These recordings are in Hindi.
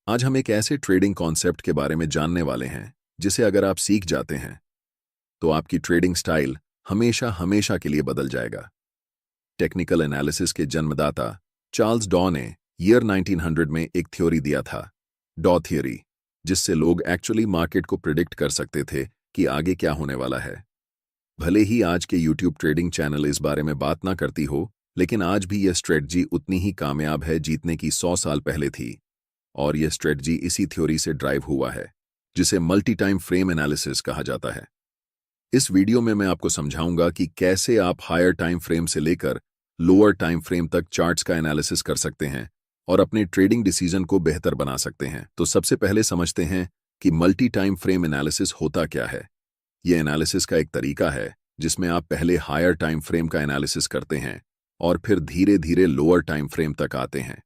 आज हम एक ऐसे ट्रेडिंग कॉन्सेप्ट के बारे में जानने वाले हैं जिसे अगर आप सीख जाते हैं तो आपकी ट्रेडिंग स्टाइल हमेशा हमेशा के लिए बदल जाएगा। टेक्निकल एनालिसिस के जन्मदाता चार्ल्स डॉ ने ईयर 1900 में एक थ्योरी दिया था, डॉ थ्योरी, जिससे लोग एक्चुअली मार्केट को प्रिडिक्ट कर सकते थे कि आगे क्या होने वाला है। भले ही आज के यूट्यूब ट्रेडिंग चैनल इस बारे में बात ना करती हो, लेकिन आज भी यह स्ट्रेटजी उतनी ही कामयाब है जितने की 100 साल पहले थी। और यह स्ट्रेटजी इसी थ्योरी से ड्राइव हुआ है, जिसे मल्टी टाइम फ्रेम एनालिसिस कहा जाता है। इस वीडियो में मैं आपको समझाऊंगा कि कैसे आप हायर टाइम फ्रेम से लेकर लोअर टाइम फ्रेम तक चार्ट्स का एनालिसिस कर सकते हैं और अपने ट्रेडिंग डिसीजन को बेहतर बना सकते हैं। तो सबसे पहले समझते हैं कि मल्टी टाइम फ्रेम एनालिसिस होता क्या है। यह एनालिसिस का एक तरीका है जिसमें आप पहले हायर टाइम फ्रेम का एनालिसिस करते हैं और फिर धीरे धीरे लोअर टाइम फ्रेम तक आते हैं।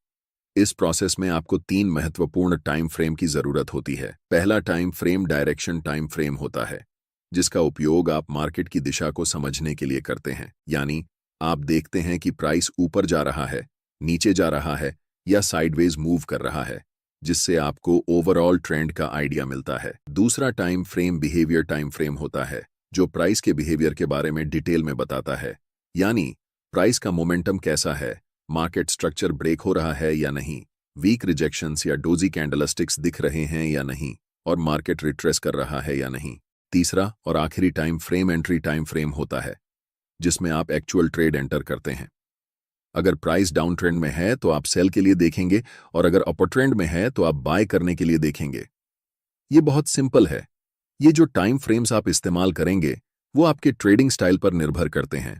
इस प्रोसेस में आपको 3 महत्वपूर्ण टाइम फ्रेम की जरूरत होती है। पहला time frame direction time frame होता है, जिसका उपयोग आप मार्केट की दिशा को समझने के लिए करते हैं। यानी आप देखते हैं कि प्राइस ऊपर जा रहा है, नीचे जा रहा है या साइडवेज मूव कर रहा है, जिससे आपको ओवरऑल ट्रेंड का आइडिया मिलता है। दूसरा time frame behaviour time frame होता है, जो प्राइस के बिहेवियर के बारे में डिटेल में बताता है। यानी प्राइस का मोमेंटम कैसा है, मार्केट स्ट्रक्चर ब्रेक हो रहा है या नहीं, वीक रिजेक्शंस या डोजी कैंडलस्टिक्स दिख रहे हैं या नहीं, और मार्केट रिट्रेस कर रहा है या नहीं। तीसरा और आखिरी time frame entry time frame होता है, जिसमें आप एक्चुअल ट्रेड एंटर करते हैं। अगर प्राइस डाउन ट्रेंड में है तो आप सेल के लिए देखेंगे, और अगर अपर ट्रेंड में है तो आप बाय करने के लिए देखेंगे। ये बहुत सिंपल है। ये जो टाइम फ्रेम्स आप इस्तेमाल करेंगे वो आपके ट्रेडिंग स्टाइल पर निर्भर करते हैं।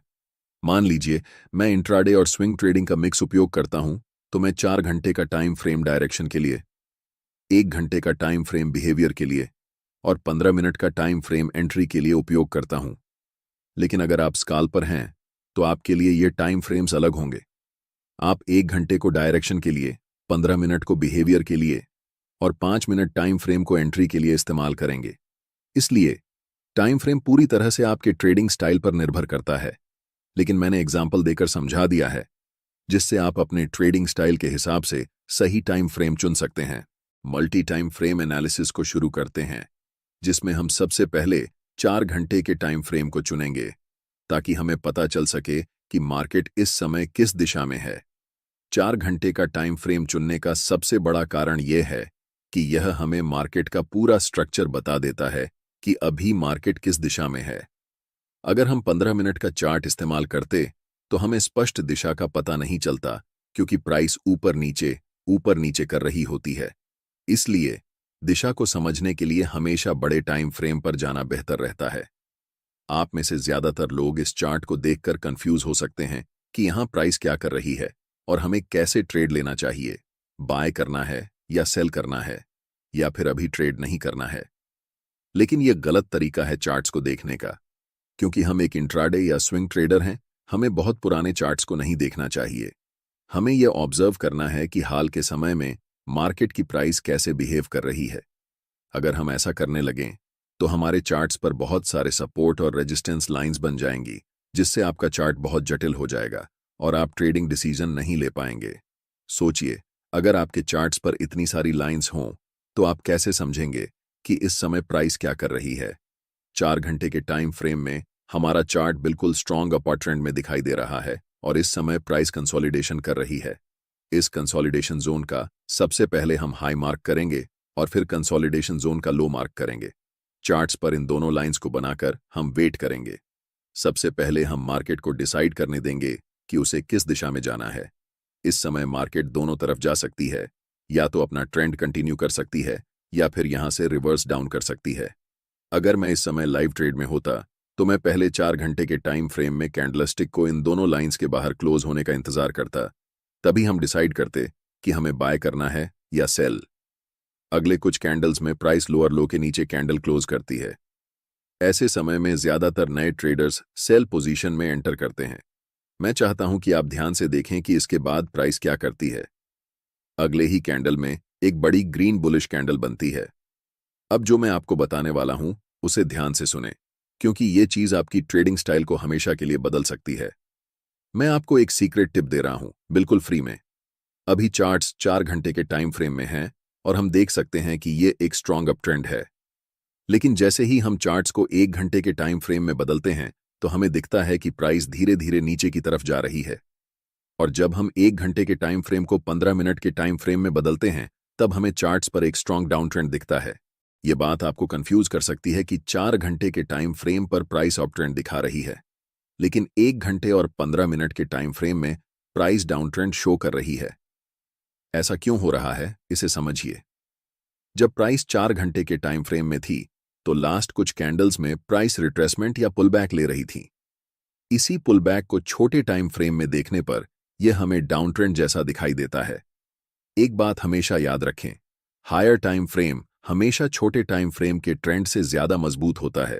मान लीजिए मैं इंट्राडे और स्विंग ट्रेडिंग का मिक्स उपयोग करता हूं, तो मैं 4 घंटे का टाइम फ्रेम डायरेक्शन के लिए, 1 घंटे का टाइम फ्रेम बिहेवियर के लिए और 15 मिनट का टाइम फ्रेम एंट्री के लिए उपयोग करता हूं। लेकिन अगर आप स्काल्पर हैं तो आपके लिए ये टाइम फ्रेम्स अलग होंगे। आप 1 घंटे को डायरेक्शन के लिए, 15 मिनट को बिहेवियर के लिए और 5 मिनट टाइम फ्रेम को एंट्री के लिए इस्तेमाल करेंगे। इसलिए टाइम फ्रेम पूरी तरह से आपके ट्रेडिंग स्टाइल पर निर्भर करता है, लेकिन मैंने एग्जाम्पल देकर समझा दिया है, जिससे आप अपने ट्रेडिंग स्टाइल के हिसाब से सही टाइम फ्रेम चुन सकते हैं। मल्टी टाइम फ्रेम एनालिसिस को शुरू करते हैं, जिसमें हम सबसे पहले 4 घंटे के टाइम फ्रेम को चुनेंगे, ताकि हमें पता चल सके कि मार्केट इस समय किस दिशा में है। 4 घंटे का टाइम फ्रेम चुनने का सबसे बड़ा कारण यह है कि यह हमें मार्केट का पूरा स्ट्रक्चर बता देता है कि अभी मार्केट किस दिशा में है। अगर हम 15 मिनट का चार्ट इस्तेमाल करते तो हमें स्पष्ट दिशा का पता नहीं चलता, क्योंकि प्राइस ऊपर नीचे कर रही होती है। इसलिए दिशा को समझने के लिए हमेशा बड़े टाइम फ्रेम पर जाना बेहतर रहता है। आप में से ज्यादातर लोग इस चार्ट को देखकर कंफ्यूज हो सकते हैं कि यहां प्राइस क्या कर रही है और हमें कैसे ट्रेड लेना चाहिए, बाय करना है या सेल करना है, या फिर अभी ट्रेड नहीं करना है। लेकिन यह गलत तरीका है चार्ट्स को देखने का, क्योंकि हम एक इंट्राडे या स्विंग ट्रेडर हैं। हमें बहुत पुराने चार्ट्स को नहीं देखना चाहिए। हमें यह ऑब्जर्व करना है कि हाल के समय में मार्केट की प्राइस कैसे बिहेव कर रही है। अगर हम ऐसा करने लगें तो हमारे चार्ट्स पर बहुत सारे सपोर्ट और रेजिस्टेंस लाइंस बन जाएंगी, जिससे आपका चार्ट बहुत जटिल हो जाएगा और आप ट्रेडिंग डिसीजन नहीं ले पाएंगे। सोचिए, अगर आपके चार्ट्स पर इतनी सारी लाइंस हों तो आप कैसे समझेंगे कि इस समय प्राइस क्या कर रही है। 4 घंटे के टाइम फ्रेम में हमारा चार्ट बिल्कुल स्ट्रॉन्ग अपर ट्रेंड में दिखाई दे रहा है और इस समय प्राइस कंसोलिडेशन कर रही है। इस कंसोलिडेशन जोन का सबसे पहले हम हाई मार्क करेंगे और फिर कंसोलिडेशन जोन का लो मार्क करेंगे। चार्ट्स पर इन दोनों लाइंस को बनाकर हम वेट करेंगे। सबसे पहले हम मार्केट को डिसाइड करने देंगे कि उसे किस दिशा में जाना है। इस समय मार्केट दोनों तरफ जा सकती है, या तो अपना ट्रेंड कंटिन्यू कर सकती है या फिर यहां से रिवर्स डाउन कर सकती है। अगर मैं इस समय लाइव ट्रेड में होता तो मैं पहले 4 घंटे के टाइम फ्रेम में कैंडलस्टिक को इन दोनों लाइंस के बाहर क्लोज होने का इंतजार करता। तभी हम डिसाइड करते कि हमें बाय करना है या सेल। अगले कुछ कैंडल्स में प्राइस लोअर लो के नीचे कैंडल क्लोज करती है। ऐसे समय में ज्यादातर नए ट्रेडर्स सेल पोजीशन में एंटर करते हैं। मैं चाहता हूं कि आप ध्यान से देखें कि इसके बाद प्राइस क्या करती है। अगले ही कैंडल में एक बड़ी ग्रीन बुलिश कैंडल बनती है। अब जो मैं आपको बताने वाला हूं उसे ध्यान से सुने, क्योंकि ये चीज आपकी ट्रेडिंग स्टाइल को हमेशा के लिए बदल सकती है। मैं आपको एक सीक्रेट टिप दे रहा हूं, बिल्कुल फ्री में। अभी चार्ट्स 4 घंटे के टाइम फ्रेम में हैं और हम देख सकते हैं कि ये एक स्ट्रॉन्ग अप ट्रेंड है। लेकिन जैसे ही हम चार्ट्स को 1 घंटे के टाइम फ्रेम में बदलते हैं तो हमें दिखता है कि प्राइस धीरे धीरे नीचे की तरफ जा रही है। और जब हम 1 घंटे के टाइम फ्रेम को 15 मिनट के टाइम फ्रेम में बदलते हैं तब हमें चार्ट्स पर एक स्ट्रॉन्ग डाउन ट्रेंड दिखता है। ये बात आपको कंफ्यूज कर सकती है कि 4 घंटे के टाइम फ्रेम पर प्राइस अप ट्रेंड दिखा रही है, लेकिन 1 घंटे और 15 मिनट के टाइम फ्रेम में प्राइस डाउन ट्रेंड शो कर रही है। ऐसा क्यों हो रहा है, इसे समझिए। जब प्राइस 4 घंटे के टाइम फ्रेम में थी तो लास्ट कुछ कैंडल्स में प्राइस रिट्रेसमेंट या पुलबैक ले रही थी। इसी पुलबैक को छोटे टाइम फ्रेम में देखने पर यह हमें डाउन ट्रेंड जैसा दिखाई देता है। एक बात हमेशा याद रखें, हायर टाइम फ्रेम हमेशा छोटे टाइम फ्रेम के ट्रेंड से ज्यादा मजबूत होता है।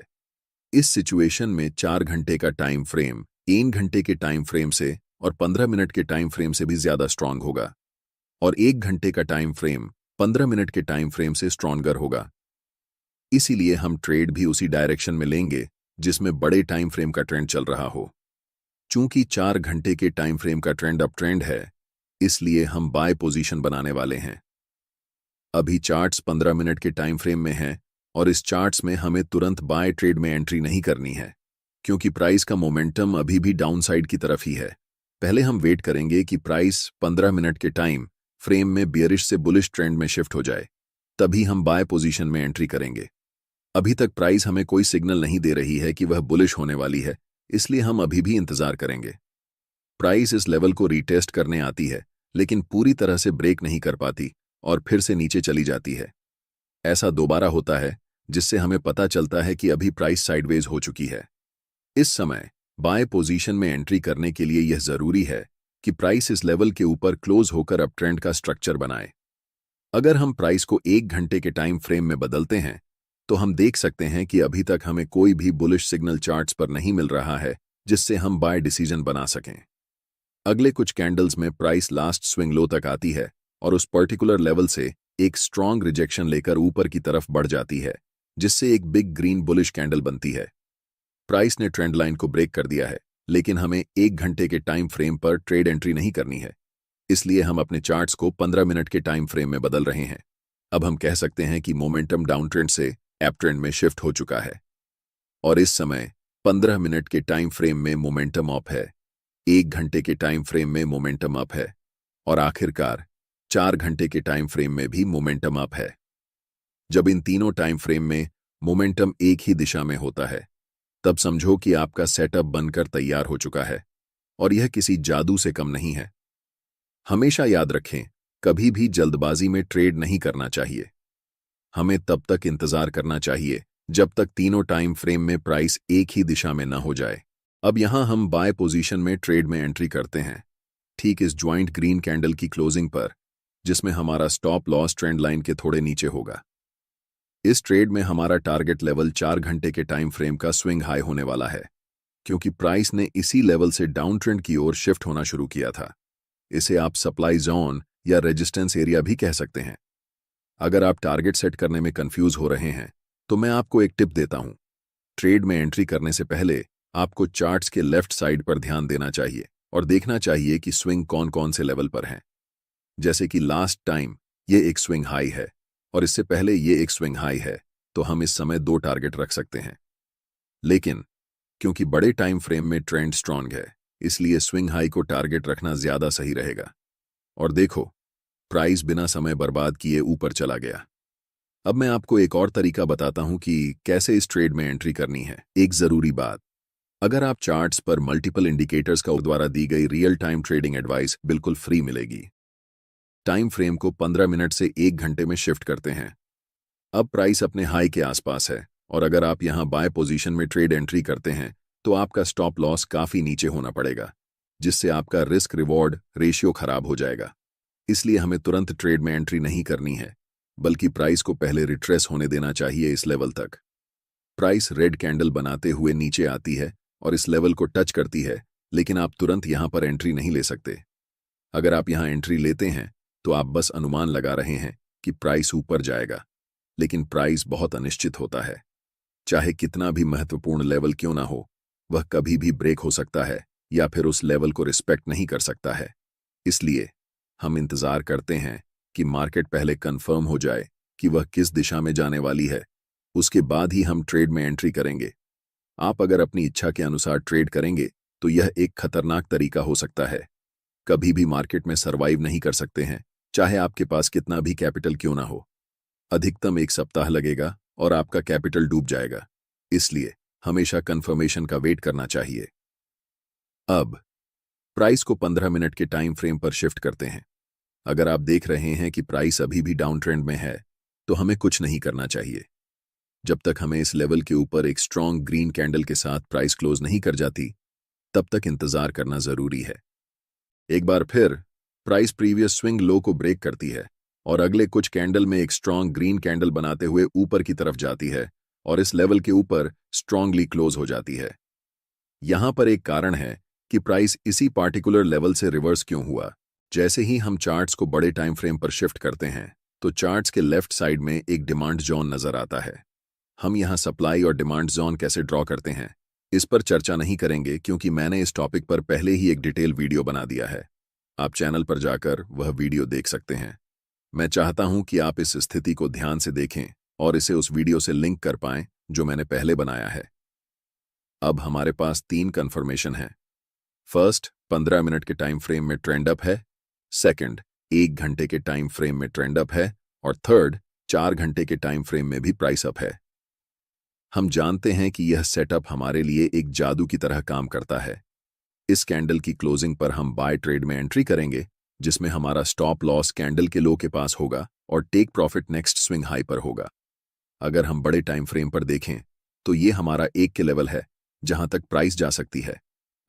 इस सिचुएशन में 4 घंटे का टाइम फ्रेम 1 घंटे के टाइम फ्रेम से और 15 मिनट के टाइम फ्रेम से भी ज्यादा स्ट्रांग होगा, और 1 घंटे का टाइम फ्रेम 15 मिनट के टाइम फ्रेम से स्ट्रॉन्गर होगा। इसीलिए हम ट्रेड भी उसी डायरेक्शन में लेंगे जिसमें बड़े टाइम फ्रेम का ट्रेंड चल रहा हो। चूंकि 4 घंटे के टाइम फ्रेम का ट्रेंड अप ट्रेंड है, इसलिए हम बाय पोजीशन बनाने वाले हैं। अभी चार्ट्स 15 मिनट के टाइम फ्रेम में हैं और इस चार्ट्स में हमें तुरंत बाय ट्रेड में एंट्री नहीं करनी है, क्योंकि प्राइस का मोमेंटम अभी भी डाउनसाइड की तरफ ही है। पहले हम वेट करेंगे कि प्राइस 15 मिनट के टाइम फ्रेम में बियरिश से बुलिश ट्रेंड में शिफ्ट हो जाए, तभी हम बाय पोजीशन में एंट्री करेंगे। अभी तक प्राइस हमें कोई सिग्नल नहीं दे रही है कि वह बुलिश होने वाली है, इसलिए हम अभी भी इंतजार करेंगे। प्राइस इस लेवल को रीटेस्ट करने आती है, लेकिन पूरी तरह से ब्रेक नहीं कर पाती और फिर से नीचे चली जाती है। ऐसा दोबारा होता है, जिससे हमें पता चलता है कि अभी प्राइस साइडवेज हो चुकी है। इस समय बाय पोजीशन में एंट्री करने के लिए यह जरूरी है कि प्राइस इस लेवल के ऊपर क्लोज होकर अप ट्रेंड का स्ट्रक्चर बनाए। अगर हम प्राइस को 1 घंटे के टाइम फ्रेम में बदलते हैं तो हम देख सकते हैं कि अभी तक हमें कोई भी बुलिश सिग्नल चार्ट्स पर नहीं मिल रहा है जिससे हम बाय डिसीजन बना सकें। अगले कुछ कैंडल्स में प्राइस लास्ट स्विंग लो तक आती है और उस पर्टिकुलर लेवल से एक स्ट्रॉन्ग रिजेक्शन लेकर ऊपर की तरफ बढ़ जाती है, जिससे एक बिग ग्रीन बुलिश कैंडल बनती है। प्राइस ने ट्रेंड लाइन को ब्रेक कर दिया है, लेकिन हमें 1 घंटे के टाइम फ्रेम पर ट्रेड एंट्री नहीं करनी है, इसलिए हम अपने चार्ट्स को 15 मिनट के टाइम फ्रेम में बदल रहे हैं। अब हम कह सकते हैं कि मोमेंटम डाउन ट्रेंड से अप ट्रेंड में शिफ्ट हो चुका है और इस समय 15 मिनट के टाइम फ्रेम में मोमेंटम अप है, 1 घंटे के टाइम फ्रेम में मोमेंटम अप है और आखिरकार 4 घंटे के टाइम फ्रेम में भी मोमेंटम अप है। जब इन तीनों टाइम फ्रेम में मोमेंटम एक ही दिशा में होता है, तब समझो कि आपका सेटअप बनकर तैयार हो चुका है और यह किसी जादू से कम नहीं है। हमेशा याद रखें, कभी भी जल्दबाजी में ट्रेड नहीं करना चाहिए। हमें तब तक इंतजार करना चाहिए जब तक तीनों टाइम फ्रेम में प्राइस एक ही दिशा में न हो जाए। अब यहां हम बाय पोजीशन में ट्रेड में एंट्री करते हैं, ठीक इस ज्वाइंट ग्रीन कैंडल की क्लोजिंग पर, जिसमें हमारा स्टॉप लॉस ट्रेंड लाइन के थोड़े नीचे होगा। इस ट्रेड में हमारा टारगेट लेवल 4 घंटे के टाइम फ्रेम का स्विंग हाई होने वाला है, क्योंकि प्राइस ने इसी लेवल से डाउन ट्रेंड की ओर शिफ्ट होना शुरू किया था। इसे आप सप्लाई जोन या रेजिस्टेंस एरिया भी कह सकते हैं। अगर आप टारगेट सेट करने में कंफ्यूज हो रहे हैं तो मैं आपको एक टिप देता हूं। ट्रेड में एंट्री करने से पहले आपको चार्ट्स के लेफ्ट साइड पर ध्यान देना चाहिए और देखना चाहिए कि स्विंग कौन कौन से लेवल पर हैं। जैसे कि लास्ट टाइम ये एक स्विंग हाई है और इससे पहले ये एक स्विंग हाई है, तो हम इस समय 2 टारगेट रख सकते हैं। लेकिन क्योंकि बड़े टाइम फ्रेम में ट्रेंड स्ट्रॉन्ग है, इसलिए स्विंग हाई को टारगेट रखना ज्यादा सही रहेगा। और देखो, प्राइस बिना समय बर्बाद किए ऊपर चला गया। अब मैं आपको एक और तरीका बताता हूं कि कैसे इस ट्रेड में एंट्री करनी है। एक जरूरी बात, अगर आप चार्ट्स पर मल्टीपल इंडिकेटर्स का द्वारा दी गई रियल टाइम ट्रेडिंग एडवाइस बिल्कुल फ्री मिलेगी। टाइम फ्रेम को 15 मिनट से 1 घंटे में शिफ्ट करते हैं। अब प्राइस अपने हाई के आसपास है और अगर आप यहां बाय पोजीशन में ट्रेड एंट्री करते हैं तो आपका स्टॉप लॉस काफी नीचे होना पड़ेगा, जिससे आपका रिस्क रिवॉर्ड रेशियो खराब हो जाएगा। इसलिए हमें तुरंत ट्रेड में एंट्री नहीं करनी है, बल्कि प्राइस को पहले रिट्रेस होने देना चाहिए इस लेवल तक। प्राइस रेड कैंडल बनाते हुए नीचे आती है और इस लेवल को टच करती है, लेकिन आप तुरंत यहां पर एंट्री नहीं ले सकते। अगर आप यहां एंट्री लेते हैं तो आप बस अनुमान लगा रहे हैं कि प्राइस ऊपर जाएगा, लेकिन प्राइस बहुत अनिश्चित होता है। चाहे कितना भी महत्वपूर्ण लेवल क्यों ना हो, वह कभी भी ब्रेक हो सकता है या फिर उस लेवल को रिस्पेक्ट नहीं कर सकता है। इसलिए हम इंतजार करते हैं कि मार्केट पहले कंफर्म हो जाए कि वह किस दिशा में जाने वाली है, उसके बाद ही हम ट्रेड में एंट्री करेंगे। आप अगर अपनी इच्छा के अनुसार ट्रेड करेंगे तो यह एक खतरनाक तरीका हो सकता है। कभी भी मार्केट में सर्वाइव नहीं कर सकते हैं, चाहे आपके पास कितना भी कैपिटल क्यों ना हो। अधिकतम 1 सप्ताह लगेगा और आपका कैपिटल डूब जाएगा। इसलिए हमेशा कंफर्मेशन का वेट करना चाहिए। अब प्राइस को 15 मिनट के टाइम फ्रेम पर शिफ्ट करते हैं। अगर आप देख रहे हैं कि प्राइस अभी भी डाउन ट्रेंड में है, तो हमें कुछ नहीं करना चाहिए। जब तक हमें इस लेवल के ऊपर एक स्ट्रॉन्ग ग्रीन कैंडल के साथ प्राइस क्लोज नहीं कर जाती, तब तक इंतजार करना जरूरी है। एक बार फिर प्राइस प्रीवियस स्विंग लो को ब्रेक करती है और अगले कुछ कैंडल में एक स्ट्रॉन्ग ग्रीन कैंडल बनाते हुए ऊपर की तरफ जाती है और इस लेवल के ऊपर स्ट्रांगली क्लोज हो जाती है। यहां पर एक कारण है कि प्राइस इसी पार्टिकुलर लेवल से रिवर्स क्यों हुआ। जैसे ही हम चार्ट्स को बड़े टाइम फ्रेम पर शिफ्ट करते हैं तो चार्ट्स के लेफ्ट साइड में एक डिमांड जोन नजर आता है। हम यहां सप्लाई और डिमांड जोन कैसे ड्रॉ करते हैं, इस पर चर्चा नहीं करेंगे क्योंकि मैंने इस टॉपिक पर पहले ही एक डिटेल वीडियो बना दिया है। आप चैनल पर जाकर वह वीडियो देख सकते हैं। मैं चाहता हूं कि आप इस स्थिति को ध्यान से देखें और इसे उस वीडियो से लिंक कर पाएं जो मैंने पहले बनाया है। अब हमारे पास 3 कंफर्मेशन हैं। फर्स्ट, 15 मिनट के टाइम फ्रेम में ट्रेंड अप है। सेकंड, 1 घंटे के टाइम फ्रेम में ट्रेंड अप है। और थर्ड, 4 घंटे के टाइम फ्रेम में भी प्राइस अप है। हम जानते हैं कि यह सेटअप हमारे लिए एक जादू की तरह काम करता है। इस कैंडल की क्लोजिंग पर हम बाय ट्रेड में एंट्री करेंगे, जिसमें हमारा स्टॉप लॉस कैंडल के लो के पास होगा और take profit next swing high पर होगा। अगर हम बड़े टाइम फ्रेम पर देखें तो ये हमारा 1 के लेवल है जहां तक प्राइस जा सकती है।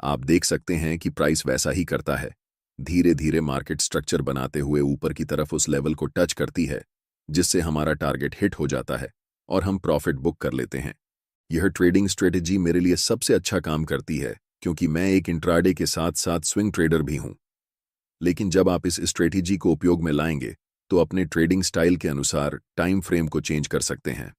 आप देख सकते हैं कि प्राइस वैसा ही करता है, धीरे धीरे मार्केट स्ट्रक्चर बनाते हुए ऊपर की तरफ उस लेवल को टच करती है, जिससे हमारा टारगेट हिट हो जाता है और हम प्रॉफिट बुक कर लेते हैं। यह ट्रेडिंग स्ट्रेटेजी मेरे लिए सबसे अच्छा काम करती है क्योंकि मैं एक इंट्राडे के साथ साथ स्विंग ट्रेडर भी हूं। लेकिन जब आप इस स्ट्रेटेजी को उपयोग में लाएंगे तो अपने ट्रेडिंग स्टाइल के अनुसार टाइम फ्रेम को चेंज कर सकते हैं।